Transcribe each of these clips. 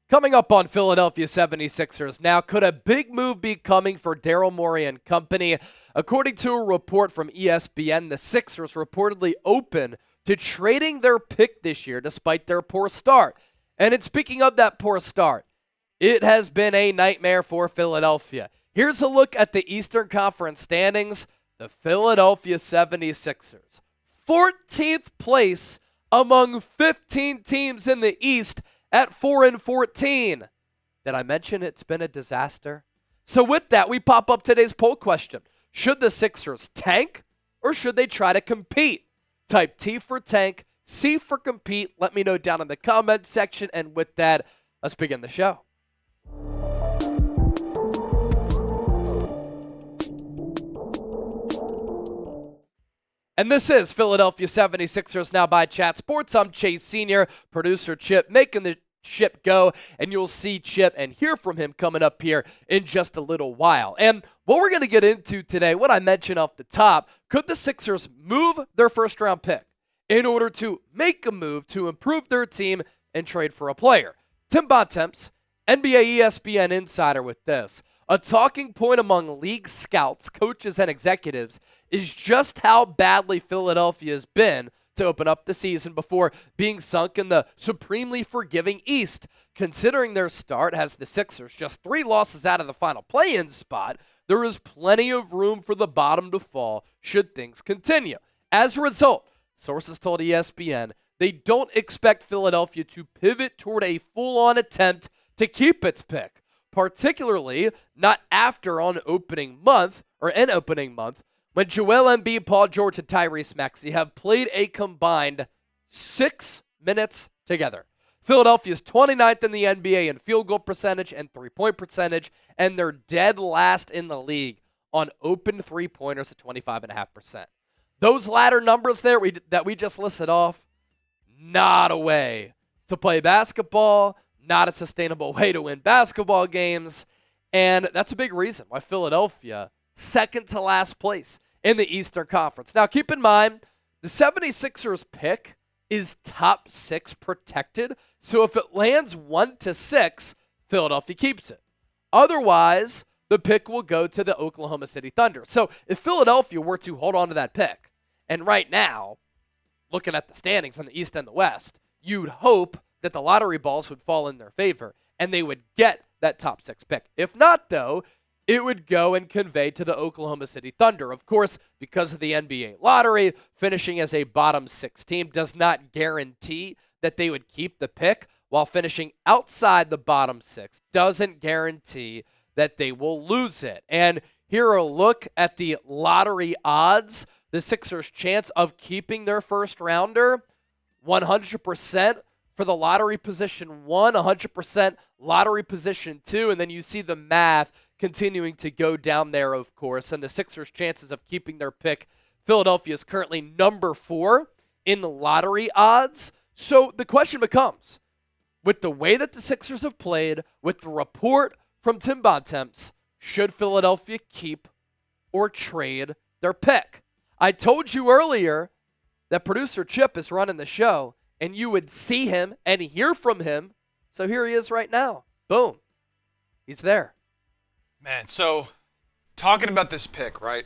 Coming up on Philadelphia 76ers now, could a big move be coming for Daryl Morey and company? According to a report from ESPN, the Sixers reportedly open to trading their pick this year despite their poor start. And speaking of that poor start, it has been a nightmare for Philadelphia. Here's a look at the Eastern Conference standings. The Philadelphia 76ers, 14th place among 15 teams in the East at 4-14. Did I mention it's been a disaster? So with that, we pop up today's poll question. Should the Sixers tank or should they try to compete? Type T for tank, C for compete. Let me know down in the comments section. And with that, let's begin the show. And this is Philadelphia 76ers Now by Chat Sports. I'm Chase Sr., producer Chip, making the ship go. And you'll see Chip and hear from him coming up here in just a little while. And what we're going to get into today, what I mentioned off the top, could the Sixers move their first-round pick in order to make a move to improve their team and trade for a player? Tim Bontemps, NBA ESPN insider with this. A talking point among league scouts, coaches, and executives is just how badly Philadelphia has been to open up the season before being sunk in the supremely forgiving East. Considering their start has the Sixers just 3 losses out of the final play-in spot, there is plenty of room for the bottom to fall should things continue. As a result, sources told ESPN they don't expect Philadelphia to pivot toward a full-on attempt to keep its pick. Particularly not after an opening month, when Joel Embiid, Paul George, and Tyrese Maxey have played a combined 6 minutes together. Philadelphia's 29th in the NBA in field goal percentage and three-point percentage, and they're dead last in the league on open three-pointers at 25.5%. Those latter numbers there that we just listed off, not a way to play basketball, not a sustainable way to win basketball games, and that's a big reason why Philadelphia, second to last place in the Eastern Conference. Now, keep in mind, the 76ers pick is top 6 protected, so if it lands 1 to 6, Philadelphia keeps it. Otherwise, the pick will go to the Oklahoma City Thunder. So if Philadelphia were to hold on to that pick, and right now, looking at the standings on the East and the West, you'd hope that the lottery balls would fall in their favor and they would get that top 6 pick. If not, though, it would go and convey to the Oklahoma City Thunder. Of course, because of the NBA lottery, finishing as a bottom 6 team does not guarantee that they would keep the pick, while finishing outside the bottom 6 doesn't guarantee that they will lose it. And here a look at the lottery odds. The Sixers' chance of keeping their first rounder, 100% for the lottery position 1, 100% lottery position 2, and then you see the math continuing to go down there, of course, and the Sixers' chances of keeping their pick. Philadelphia is currently number 4 in the lottery odds. So the question becomes, with the way that the Sixers have played, with the report from Tim Bontemps, should Philadelphia keep or trade their pick? I told you earlier that producer Chip is running the show, and you would see him and hear from him. So here he is right now. Boom. He's there. Man, so talking about this pick, right?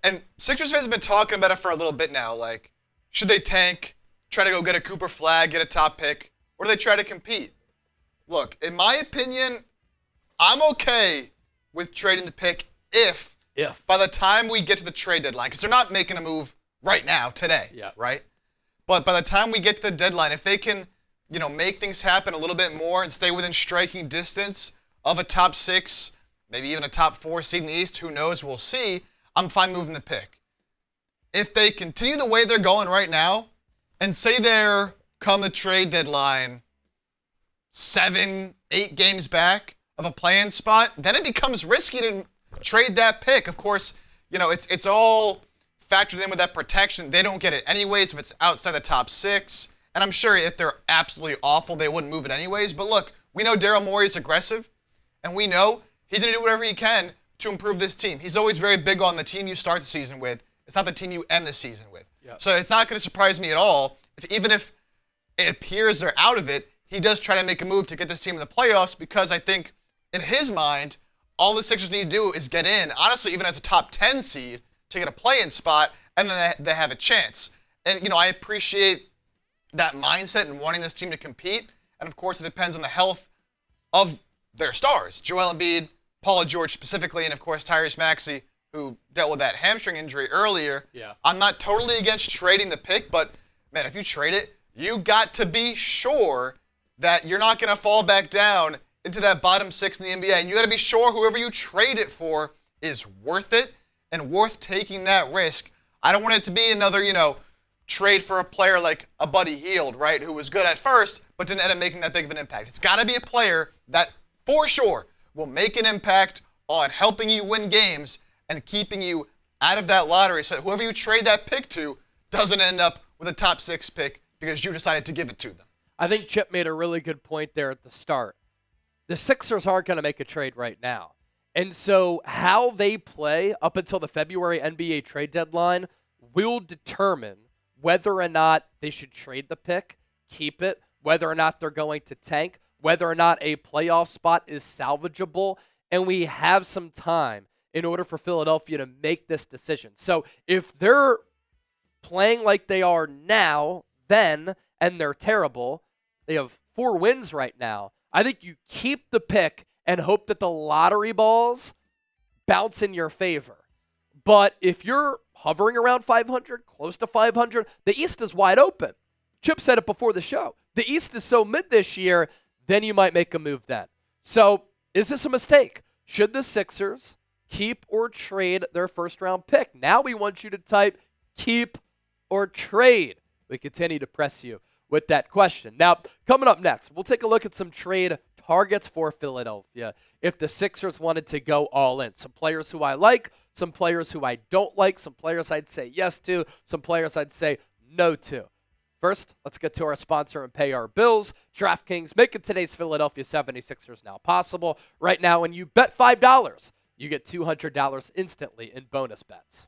And Sixers fans have been talking about it for a little bit now. Like, should they tank, try to go get a Cooper Flag, get a top pick, or do they try to compete? Look, in my opinion, I'm okay with trading the pick if by the time we get to the trade deadline, because they're not making a move right now, today, right? But by the time we get to the deadline, if they can, make things happen a little bit more and stay within striking distance of a top 6, maybe even a top 4 seed in the East, who knows, we'll see, I'm fine moving the pick. If they continue the way they're going right now, and say they're, come the trade deadline, 7, 8 games back of a play-in spot, then it becomes risky to trade that pick. Of course, it's all factored in with that protection. They don't get it anyways if it's outside the top 6. And I'm sure if they're absolutely awful, they wouldn't move it anyways. But look, we know Daryl Morey is aggressive, and we know he's going to do whatever he can to improve this team. He's always very big on the team you start the season with. It's not the team you end the season with. Yep. So it's not going to surprise me at all if even if it appears they're out of it, he does try to make a move to get this team in the playoffs because I think in his mind, all the Sixers need to do is get in, honestly, even as a top 10 seed to get a play-in spot, and then they have a chance. And, I appreciate that mindset and wanting this team to compete. And, of course, it depends on the health of their stars. Joel Embiid, Paul George specifically, and, of course, Tyrese Maxey, who dealt with that hamstring injury earlier. Yeah. I'm not totally against trading the pick, but, man, if you trade it, you got to be sure that you're not going to fall back down into that bottom 6 in the NBA. And you got to be sure whoever you trade it for is worth it and worth taking that risk. I don't want it to be another, trade for a player like a Buddy Hield, right, who was good at first but didn't end up making that big of an impact. It's got to be a player that, for sure, will make an impact on helping you win games and keeping you out of that lottery so that whoever you trade that pick to doesn't end up with a top 6 pick because you decided to give it to them. I think Chip made a really good point there at the start. The Sixers aren't going to make a trade right now. And so how they play up until the February NBA trade deadline will determine whether or not they should trade the pick, keep it, whether or not they're going to tank, whether or not a playoff spot is salvageable. And we have some time in order for Philadelphia to make this decision. So if they're playing like they are now, then, and they're terrible, they have 4 wins right now, I think you keep the pick and hope that the lottery balls bounce in your favor. But if you're hovering around 500, close to 500, the East is wide open. Chip said it before the show. The East is so mid this year, then you might make a move then. So is this a mistake? Should the Sixers keep or trade their first-round pick? Now we want you to type keep or trade. We continue to press you with that question. Now, coming up next, we'll take a look at some trade targets for Philadelphia if the Sixers wanted to go all in. Some players who I like, some players who I don't like, some players I'd say yes to, some players I'd say no to. First, let's get to our sponsor and pay our bills. DraftKings, making today's Philadelphia 76ers now possible. Right now, when you bet $5, you get $200 instantly in bonus bets.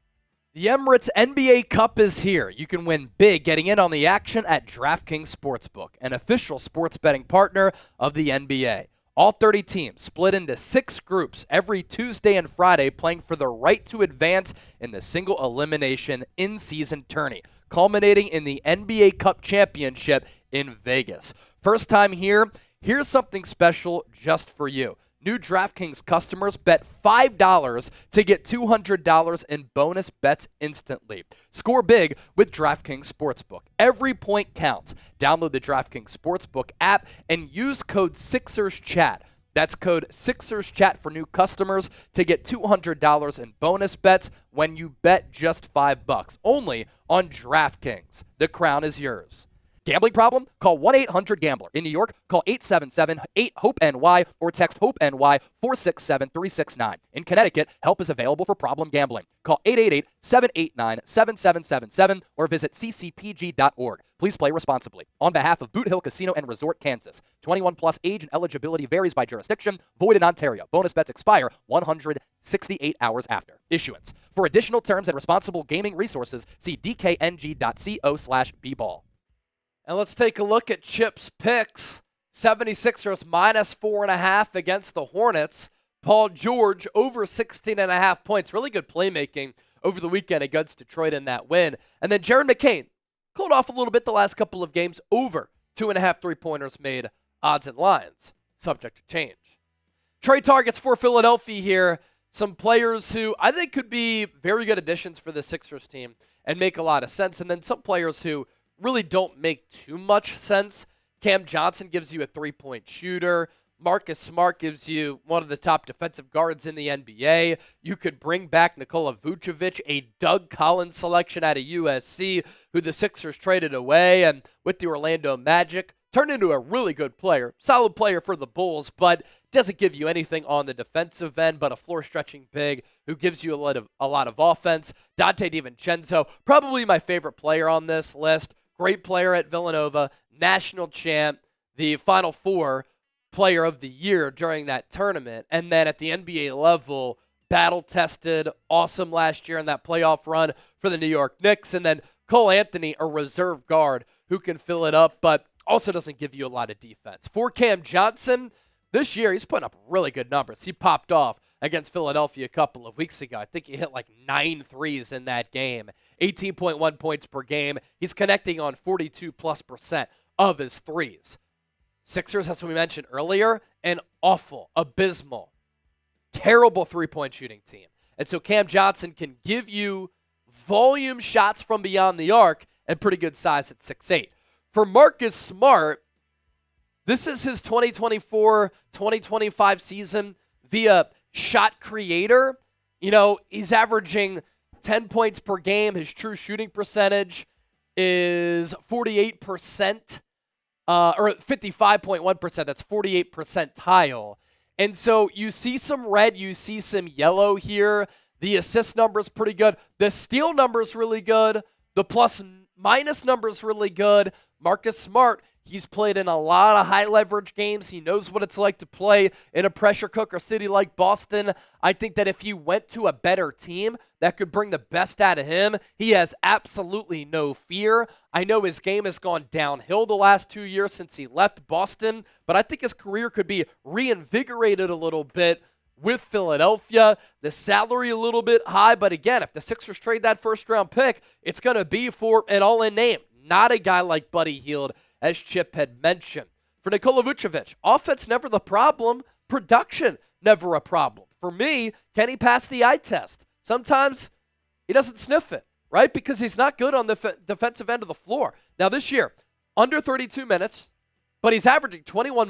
The Emirates NBA Cup is here. You can win big getting in on the action at DraftKings Sportsbook, an official sports betting partner of the NBA. All 30 teams split into 6 groups every Tuesday and Friday playing for the right to advance in the single elimination in-season tourney, culminating in the NBA Cup Championship in Vegas. First time here, here's something special just for you. New DraftKings customers bet $5 to get $200 in bonus bets instantly. Score big with DraftKings Sportsbook. Every point counts. Download the DraftKings Sportsbook app and use code SixersChat. That's code SixersChat for new customers to get $200 in bonus bets when you bet just $5. Only on DraftKings. The crown is yours. Gambling problem? Call 1-800-GAMBLER. In New York, call 877-8-HOPE-NY or text HOPE-NY 467-369. In Connecticut, help is available for problem gambling. Call 888-789-7777 or visit ccpg.org. Please play responsibly. On behalf of Boot Hill Casino and Resort, Kansas. 21 plus age and eligibility varies by jurisdiction. Void in Ontario. Bonus bets expire 168 hours after issuance. For additional terms and responsible gaming resources, see dkng.co/bball. And let's take a look at Chip's picks. 76ers minus 4.5 against the Hornets. Paul George over 16.5 points. Really good playmaking over the weekend against Detroit in that win. And then Jared McCain cooled off a little bit the last couple of games. Over 2.5 3-pointers made, odds and lines subject to change. Trade targets for Philadelphia here. Some players who I think could be very good additions for the Sixers team and make a lot of sense. And then some players who really don't make too much sense. Cam Johnson gives you a 3-point shooter. Marcus Smart gives you one of the top defensive guards in the NBA. You could bring back Nikola Vucevic, a Doug Collins selection out of USC, who the Sixers traded away, and with the Orlando Magic, turned into a really good player. Solid player for the Bulls, but doesn't give you anything on the defensive end, but a floor-stretching big who gives you a lot of offense. Donte DiVincenzo, probably my favorite player on this list. Great player at Villanova, national champ, the Final Four player of the year during that tournament. And then at the NBA level, battle-tested, awesome last year in that playoff run for the New York Knicks. And then Cole Anthony, a reserve guard who can fill it up. But Also doesn't give you a lot of defense. For Cam Johnson, this year he's putting up really good numbers. He popped off against Philadelphia a couple of weeks ago. I think he hit like 9 threes in that game. 18.1 points per game. He's connecting on 42+% of his threes. Sixers, as we mentioned earlier, an awful, abysmal, terrible three-point shooting team. And so Cam Johnson can give you volume shots from beyond the arc and pretty good size at 6'8". For Marcus Smart, this is his 2024-2025 season via shot creator. You know, he's averaging 10 points per game. His true shooting percentage is 48%, or 55.1%. That's 48 percentile. And so you see some red, you see some yellow here. The assist number is pretty good. The steal number is really good. The plus-minus number is really good. Marcus Smart, he's played in a lot of high-leverage games. He knows what it's like to play in a pressure cooker city like Boston. I think that if he went to a better team that could bring the best out of him, he has absolutely no fear. I know his game has gone downhill the last 2 years since he left Boston, but I think his career could be reinvigorated a little bit with Philadelphia. The salary a little bit high, but again, if the Sixers trade that first-round pick, it's going to be for an all-in name, not a guy like Buddy Hield, as Chip had mentioned. For Nikola Vucevic, offense never the problem, production never a problem. For me, can he pass the eye test? Sometimes he doesn't sniff it, right? Because he's not good on the defensive end of the floor. Now this year, under 32 minutes, but he's averaging 21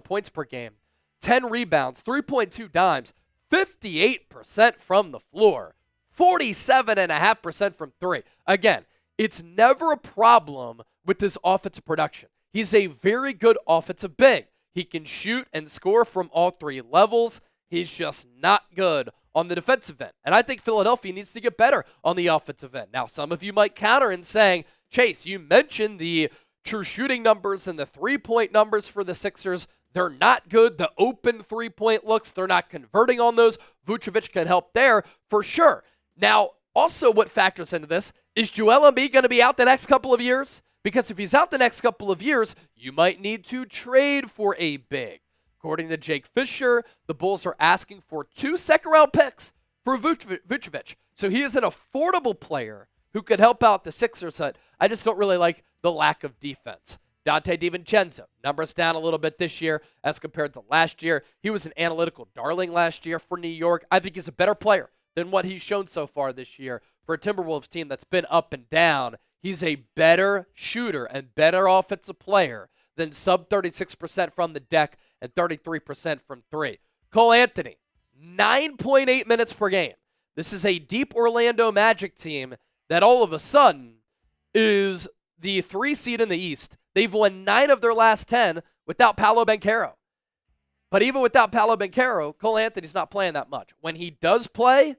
points per game, 10 rebounds, 3.2 dimes, 58% from the floor, 47.5% from three. Again, it's never a problem with his offensive production. He's a very good offensive big. He can shoot and score from all three levels. He's just not good on the defensive end. And I think Philadelphia needs to get better on the offensive end. Now, some of you might counter in saying, Chase, you mentioned the true shooting numbers and the three-point numbers for the Sixers. They're not good. The open three-point looks, they're not converting on those. Vucevic can help there for sure. Now, also what factors into this, is Joel Embiid going to be out the next couple of years? Because if he's out the next couple of years, you might need to trade for a big. According to Jake Fisher, the Bulls are asking for 2 second-round picks for Vucevic. So he is an affordable player who could help out the Sixers. I just don't really like the lack of defense. Donte DiVincenzo, numbers down a little bit this year as compared to last year. He was an analytical darling last year for New York. I think he's a better player than what he's shown so far this year for a Timberwolves team that's been up and down. He's a better shooter and better offensive player than sub 36% from the deck and 33% from three. Cole Anthony, 9.8 minutes per game. This is a deep Orlando Magic team that all of a sudden is the 3 seed in the East. They've won 9 of their last 10 without Paolo Banchero. But even without Paolo Banchero, Cole Anthony's not playing that much. When he does play,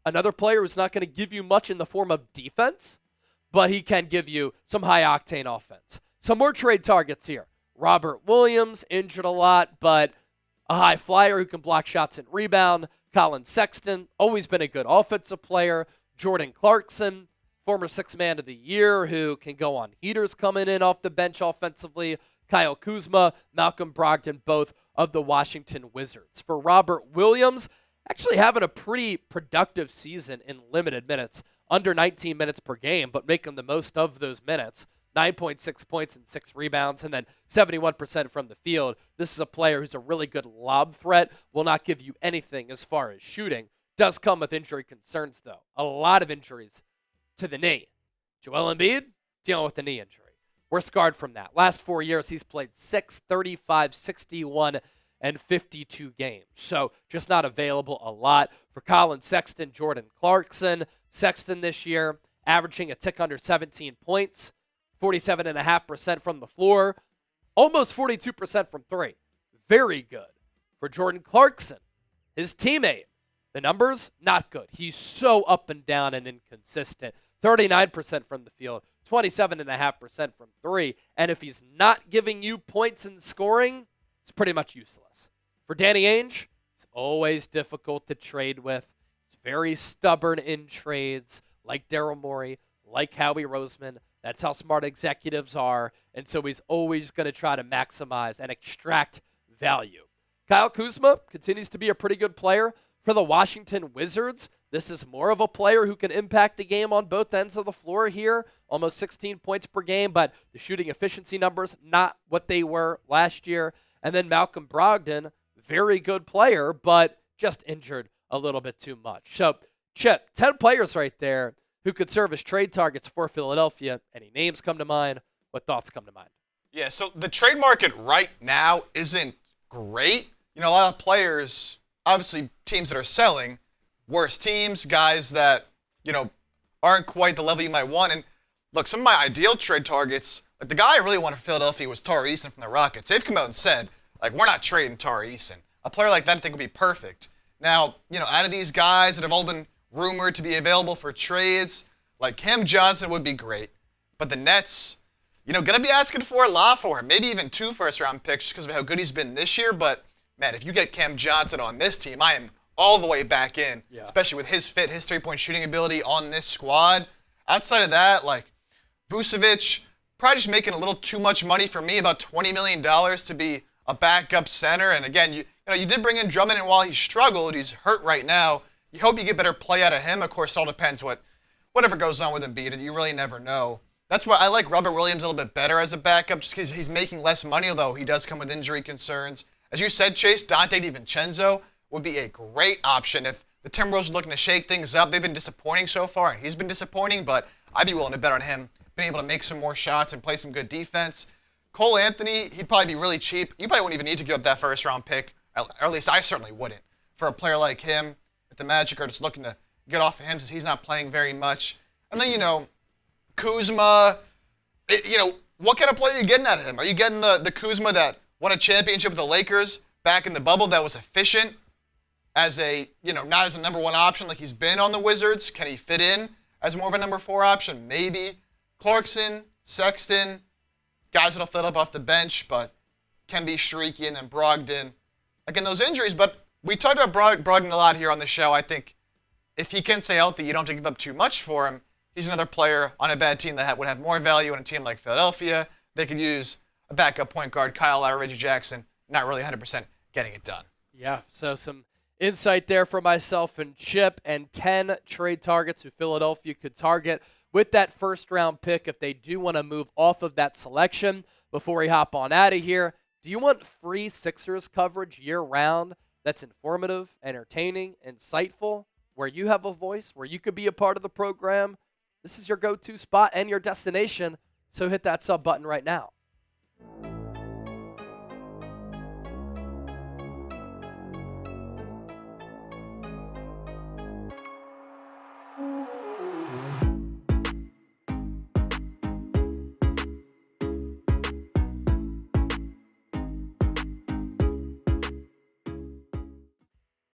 another player who's not going to give you much in the form of defense, but he can give you some high-octane offense. Some more trade targets here. Robert Williams, injured a lot, but a high flyer who can block shots and rebound. Colin Sexton, always been a good offensive player. Jordan Clarkson, former Sixth Man of the Year, who can go on heaters coming in off the bench offensively. Kyle Kuzma, Malcolm Brogdon, both of the Washington Wizards. For Robert Williams, actually having a pretty productive season in limited minutes, under 19 minutes per game, but making the most of those minutes. 9.6 points and 6 rebounds, and then 71% from the field. This is a player who's a really good lob threat, will not give you anything as far as shooting. Does come with injury concerns, though. A lot of injuries to the knee. Joel Embiid, dealing with the knee injury. We're scarred from that. Last 4 years, he's played 6, 35, 61, and 52 games. So just not available a lot. For Colin Sexton, Jordan Clarkson. Sexton this year averaging a tick under 17 points. 47.5% from the floor, almost 42% from three. Very good. For Jordan Clarkson, his teammate, the numbers, not good. He's so up and down and inconsistent. 39% from the field, 27.5% from three. And if he's not giving you points and scoring, it's pretty much useless. For Danny Ainge, it's always difficult to trade with. He's very stubborn in trades, like Daryl Morey, like Howie Roseman, That's how smart executives are. And so he's always going to try to maximize and extract value. Kyle Kuzma continues to be a pretty good player for the Washington Wizards. This is more of a player who can impact the game on both ends of the floor here. Almost 16 points per game, but the shooting efficiency numbers, not what they were last year. And then Malcolm Brogdon, very good player, but just injured a little bit too much. So, Chip, 10 players right there who could serve as trade targets for Philadelphia. Any names come to mind? What thoughts come to mind? Yeah, so the trade market right now isn't great. A lot of players, obviously teams that are selling, worse teams, guys that, aren't quite the level you might want. And look, some of my ideal trade targets, like the guy I really wanted for Philadelphia was Tari Eason from the Rockets. They've come out and said, we're not trading Tari Eason. A player like that I think would be perfect. Now, out of these guys that have all been rumored to be available for trades, like Cam Johnson would be great. But the Nets, going to be asking for a lot for him. Maybe even 2 first-round picks because of how good he's been this year. But, man, if you get Cam Johnson on this team, I am all the way back in, especially with his fit, his three-point shooting ability on this squad. Outside of that, Vucevic, probably just making a little too much money for me, about $20 million to be a backup center. And again, you did bring in Drummond, and while he struggled, he's hurt right now. You hope you get better play out of him. Of course, it all depends whatever goes on with Embiid. You really never know. That's why I like Robert Williams a little bit better as a backup, just because he's making less money, although he does come with injury concerns. As you said, Chase, Donte DiVincenzo would be a great option if the Timberwolves are looking to shake things up. They've been disappointing so far, and he's been disappointing, but I'd be willing to bet on him being able to make some more shots and play some good defense. Cole Anthony, he'd probably be really cheap. You probably wouldn't even need to give up that first-round pick, or at least I certainly wouldn't, for a player like him. If the Magic are just looking to get off of him since he's not playing very much. And then, Kuzma, what kind of play are you getting out of him? Are you getting the Kuzma that won a championship with the Lakers back in the bubble that was efficient as not as a number 1 option like he's been on the Wizards? Can he fit in as more of a number 4 option? Maybe. Clarkson, Sexton, guys that'll fill up off the bench, but can be streaky. And then Brogdon. Again, those injuries, but we talked about Brogdon a lot here on the show. I think if he can stay healthy, you don't have to give up too much for him. He's another player on a bad team that would have more value on a team like Philadelphia. They could use a backup point guard, Kyle Lowry, Reggie Jackson, not really 100% getting it done. Yeah, so some insight there for myself and Chip, and 10 trade targets who Philadelphia could target with that first-round pick if they do want to move off of that selection. Before we hop on out of here, do you want free Sixers coverage year-round that's informative, entertaining, insightful, where you have a voice, where you could be a part of the program? This is your go-to spot and your destination, so hit that sub button right now.